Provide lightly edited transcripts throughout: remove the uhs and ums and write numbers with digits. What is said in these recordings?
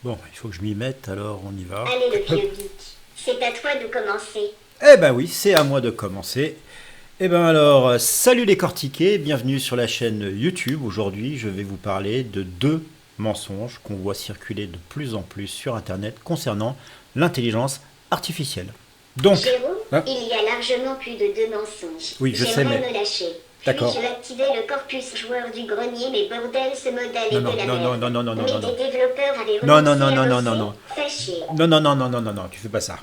Bon, il faut que je m'y mette, alors on y va. Allez, le vieux geek, c'est à toi de commencer. Eh ben oui, c'est à moi de commencer. Eh ben alors, salut les cortiqués, bienvenue sur la chaîne YouTube. Aujourd'hui, je vais vous parler de deux mensonges qu'on voit circuler de plus en plus sur Internet concernant l'intelligence artificielle. Donc, Jérôme, hein, il y a largement plus de deux mensonges. oui, je sais, J'aimerais mais me lâcher. d'accord. Puis-je activer le corpus joueur du grenier, mais bordel, ce modèle Non, est de non, la non, non, merde. non, non, non, non, Mais non, non. des développeurs avaient Non, non, renoncé non, à non, non, non, bosser. non. Fais chier. Non, non, non, non, non, non, non, tu fais pas ça.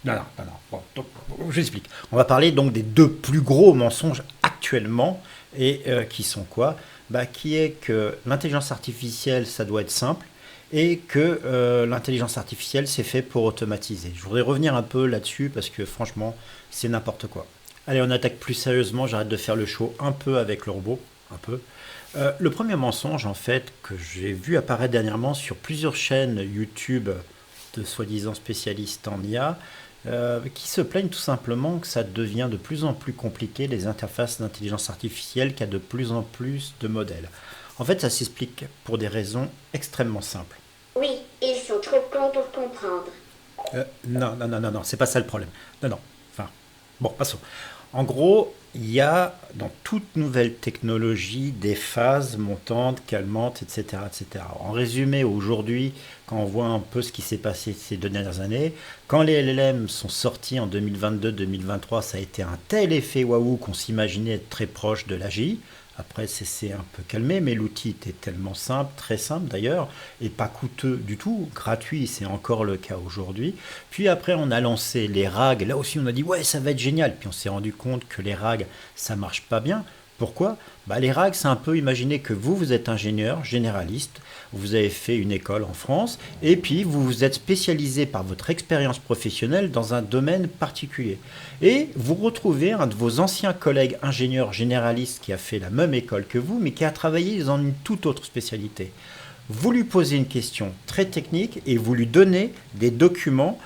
Non, non, non, non. Bon, donc, je l'explique. On va parler donc des deux plus gros mensonges actuellement, et qui sont quoi? Bah, qui est que l'intelligence artificielle, ça doit être simple, et que l'intelligence artificielle, c'est fait pour automatiser. Je voudrais revenir un peu là-dessus, parce que franchement, c'est n'importe quoi. Allez, on attaque plus sérieusement, j'arrête de faire le show un peu avec le robot, un peu. Le premier mensonge, en fait, que j'ai vu apparaître dernièrement sur plusieurs chaînes YouTube de soi-disant spécialistes en IA, qui se plaignent tout simplement que ça devient de plus en plus compliqué les interfaces d'intelligence artificielle, qu'il y a de plus en plus de modèles. En fait, ça s'explique pour des raisons extrêmement simples. Oui, ils sont trop cons pour comprendre. Non, non, non, non, non, c'est pas ça le problème. Non, non. Enfin, bon, passons. En gros, il y a dans toute nouvelle technologie des phases montantes, calmantes, etc., etc. En résumé, aujourd'hui, quand on voit un peu ce qui s'est passé ces deux dernières années, quand les LLM sont sortis en 2022-2023, ça a été un tel effet waouh qu'on s'imaginait être très proche de l'AGI. Après, c'est un peu calmé, mais l'outil était tellement simple, très simple d'ailleurs, et pas coûteux du tout, gratuit, c'est encore le cas aujourd'hui. Puis après, on a lancé les RAG. Là aussi, on a dit, ouais, ça va être génial. Puis on s'est rendu compte que les RAG, ça marche pas bien. Pourquoi? Bah, les RAG, c'est un peu imaginer que vous êtes ingénieur généraliste, vous avez fait une école en France, et puis vous vous êtes spécialisé par votre expérience professionnelle dans un domaine particulier. Et vous retrouvez un de vos anciens collègues ingénieurs généralistes qui a fait la même école que vous, mais qui a travaillé dans une toute autre spécialité. Vous lui posez une question très technique et vous lui donnez des documents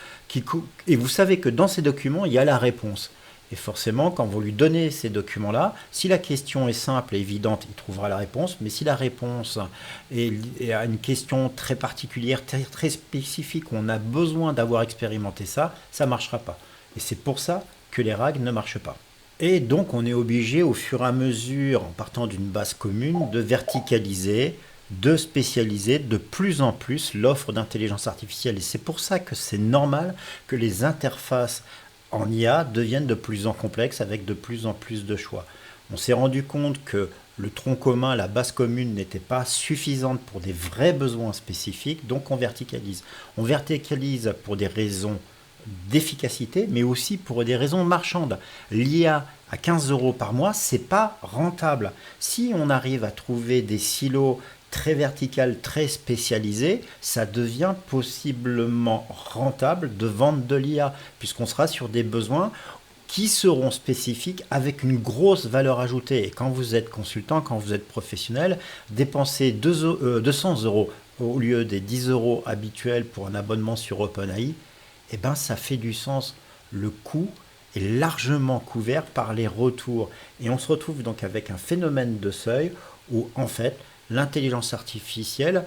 et vous savez que dans ces documents, il y a la réponse. Et forcément, quand vous lui donnez ces documents-là, si la question est simple et évidente, il trouvera la réponse. Mais si la réponse est à une question très particulière, très, très spécifique, où on a besoin d'avoir expérimenté ça, ça ne marchera pas. Et c'est pour ça que les RAG ne marchent pas. Et donc, on est obligé, au fur et à mesure, en partant d'une base commune, de verticaliser, de spécialiser de plus en plus l'offre d'intelligence artificielle. Et c'est pour ça que c'est normal que les interfaces en IA deviennent de plus en complexes avec de plus en plus de choix. On s'est rendu compte que le tronc commun, la base commune n'était pas suffisante pour des vrais besoins spécifiques, donc on verticalise. On verticalise pour des raisons d'efficacité, mais aussi pour des raisons marchandes. L'IA à 15 euros par mois, c'est pas rentable. Si on arrive à trouver des silos très verticales, très spécialisés, ça devient possiblement rentable de vendre de l'IA, puisqu'on sera sur des besoins qui seront spécifiques avec une grosse valeur ajoutée. Et quand vous êtes consultant, quand vous êtes professionnel, dépenser 200 euros au lieu des 10 euros habituels pour un abonnement sur OpenAI, eh ben, ça fait du sens. Le coût est largement couvert par les retours. Et on se retrouve donc avec un phénomène de seuil où, en fait, l'intelligence artificielle,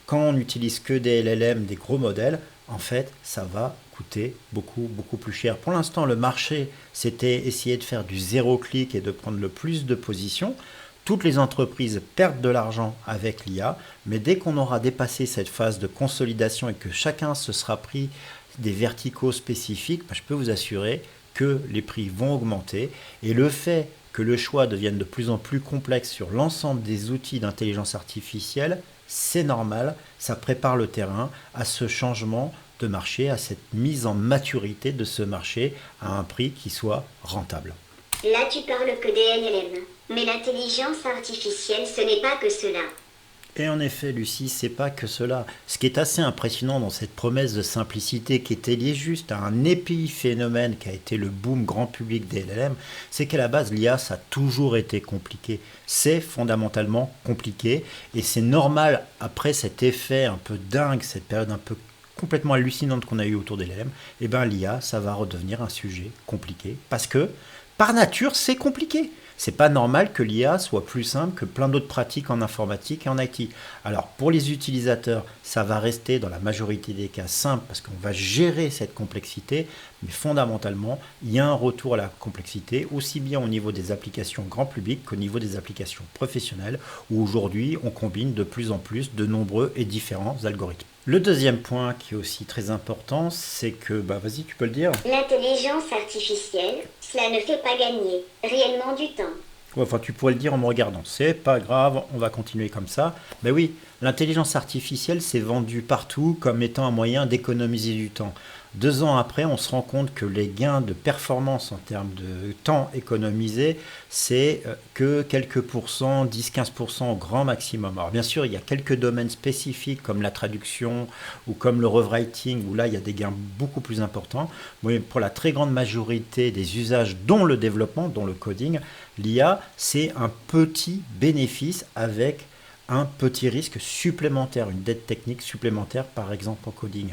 quand on n'utilise que des LLM, des gros modèles, en fait, ça va coûter beaucoup, beaucoup plus cher. Pour l'instant, le marché, c'était essayer de faire du zéro clic et de prendre le plus de positions. Toutes les entreprises perdent de l'argent avec l'IA, mais dès qu'on aura dépassé cette phase de consolidation et que chacun se sera pris des verticaux spécifiques, je peux vous assurer que les prix vont augmenter. Et le fait que le choix devienne de plus en plus complexe sur l'ensemble des outils d'intelligence artificielle, c'est normal, ça prépare le terrain à ce changement de marché, à cette mise en maturité de ce marché à un prix qui soit rentable. Là, tu parles que des LLM. Mais l'intelligence artificielle, ce n'est pas que cela. Et en effet, Lucie, c'est pas que cela. Ce qui est assez impressionnant dans cette promesse de simplicité qui était liée juste à un épiphénomène qui a été le boom grand public des LLM, c'est qu'à la base, l'IA, ça a toujours été compliqué. C'est fondamentalement compliqué et c'est normal après cet effet un peu dingue, cette période un peu complètement hallucinante qu'on a eue autour des LLM, et ben l'IA, ça va redevenir un sujet compliqué parce que par nature, c'est compliqué. C'est pas normal que l'IA soit plus simple que plein d'autres pratiques en informatique et en IT. Alors pour les utilisateurs, ça va rester dans la majorité des cas simple parce qu'on va gérer cette complexité, mais fondamentalement, il y a un retour à la complexité, aussi bien au niveau des applications grand public qu'au niveau des applications professionnelles, où aujourd'hui on combine de plus en plus de nombreux et différents algorithmes. Le deuxième point qui est aussi très important, c'est que, vas-y, tu peux le dire. L'intelligence artificielle, cela ne fait pas gagner réellement du temps. Ouais, enfin, tu pourrais le dire en me regardant. C'est pas grave, on va continuer comme ça. Ben oui, l'intelligence artificielle s'est vendue partout comme étant un moyen d'économiser du temps. 2 ans après, on se rend compte que les gains de performance en termes de temps économisé, c'est que quelques pourcents, 10-15% au grand maximum. Alors bien sûr, il y a quelques domaines spécifiques comme la traduction ou comme le rewriting, où là, il y a des gains beaucoup plus importants. Mais pour la très grande majorité des usages, dont le développement, dont le coding, l'IA, c'est un petit bénéfice avec un petit risque supplémentaire, une dette technique supplémentaire, par exemple en coding.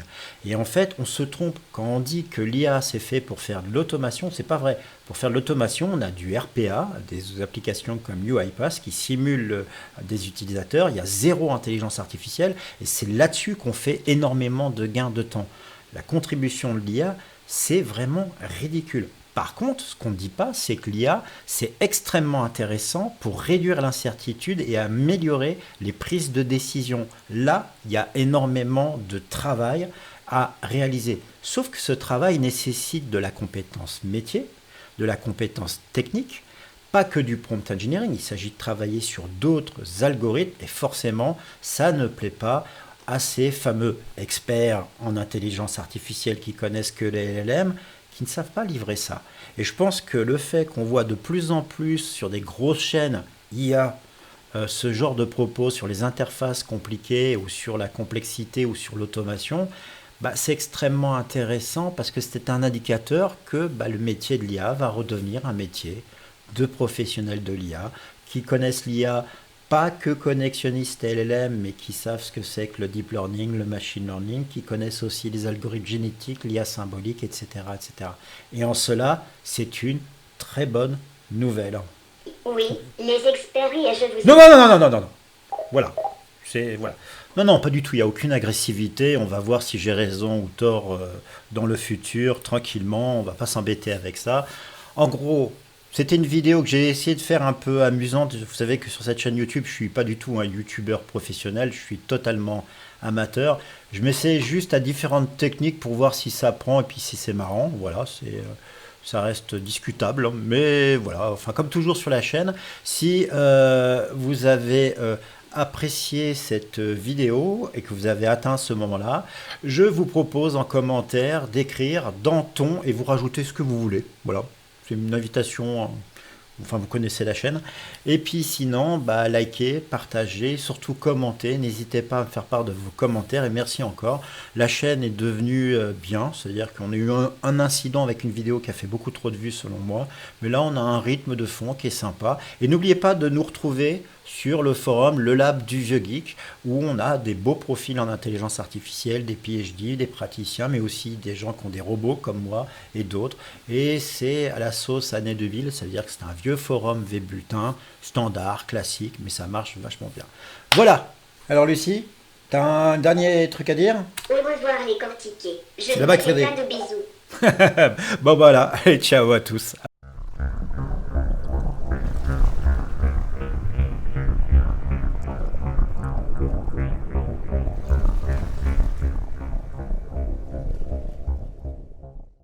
Et en fait, on se trompe quand on dit que l'IA c'est fait pour faire de l'automation, c'est pas vrai. Pour faire de l'automation, on a du RPA, des applications comme UiPath qui simulent des utilisateurs, il y a zéro intelligence artificielle, et c'est là-dessus qu'on fait énormément de gains de temps. La contribution de l'IA, c'est vraiment ridicule. Par contre, ce qu'on ne dit pas, c'est que l'IA, c'est extrêmement intéressant pour réduire l'incertitude et améliorer les prises de décision. Là, il y a énormément de travail à réaliser. Sauf que ce travail nécessite de la compétence métier, de la compétence technique, pas que du prompt engineering. Il s'agit de travailler sur d'autres algorithmes et forcément, ça ne plaît pas à ces fameux experts en intelligence artificielle qui connaissent que les LLM, qui ne savent pas livrer ça. Et je pense que le fait qu'on voit de plus en plus sur des grosses chaînes IA ce genre de propos sur les interfaces compliquées ou sur la complexité ou sur l'automation, c'est extrêmement intéressant parce que c'est un indicateur que le métier de l'IA va redevenir un métier de professionnels de l'IA qui connaissent l'IA pas que connexionnistes LLM, mais qui savent ce que c'est que le deep learning, le machine learning, qui connaissent aussi les algorithmes génétiques, l'IA symbolique, etc., etc. Et en cela, c'est une très bonne nouvelle. Oui, les experts rient, je vous... Non, non, non, non, non, non, non. Voilà. Voilà. Non, non, pas du tout. Il n'y a aucune agressivité. On va voir si j'ai raison ou tort dans le futur, tranquillement. On ne va pas s'embêter avec ça. En gros, c'était une vidéo que j'ai essayé de faire un peu amusante. Vous savez que sur cette chaîne YouTube, je ne suis pas du tout un YouTuber professionnel. Je suis totalement amateur. Je m'essaie juste à différentes techniques pour voir si ça prend et puis si c'est marrant. Voilà, ça reste discutable. Mais voilà, enfin comme toujours sur la chaîne, si vous avez... apprécié cette vidéo et que vous avez atteint ce moment-là, je vous propose en commentaire d'écrire dans ton et vous rajoutez ce que vous voulez. Voilà, c'est une invitation, enfin vous connaissez la chaîne. Et puis sinon, likez, partagez, surtout commentez. N'hésitez pas à me faire part de vos commentaires et merci encore. La chaîne est devenue bien, c'est-à-dire qu'on a eu un incident avec une vidéo qui a fait beaucoup trop de vues selon moi. Mais là, on a un rythme de fond qui est sympa. Et n'oubliez pas de nous retrouver sur le forum Le Lab du Vieux Geek, où on a des beaux profils en intelligence artificielle, des PhD, des praticiens, mais aussi des gens qui ont des robots comme moi et d'autres. Et c'est à la sauce Année de Ville, ça veut dire que c'est un vieux forum Vbulletin, standard, classique, mais ça marche vachement bien. Voilà. Alors Lucie, t'as un dernier truc à dire? Au revoir les cortiqués. Je C'est vous là-bas que fais Frédéric. plein de bisous. Bon voilà, allez, ciao à tous.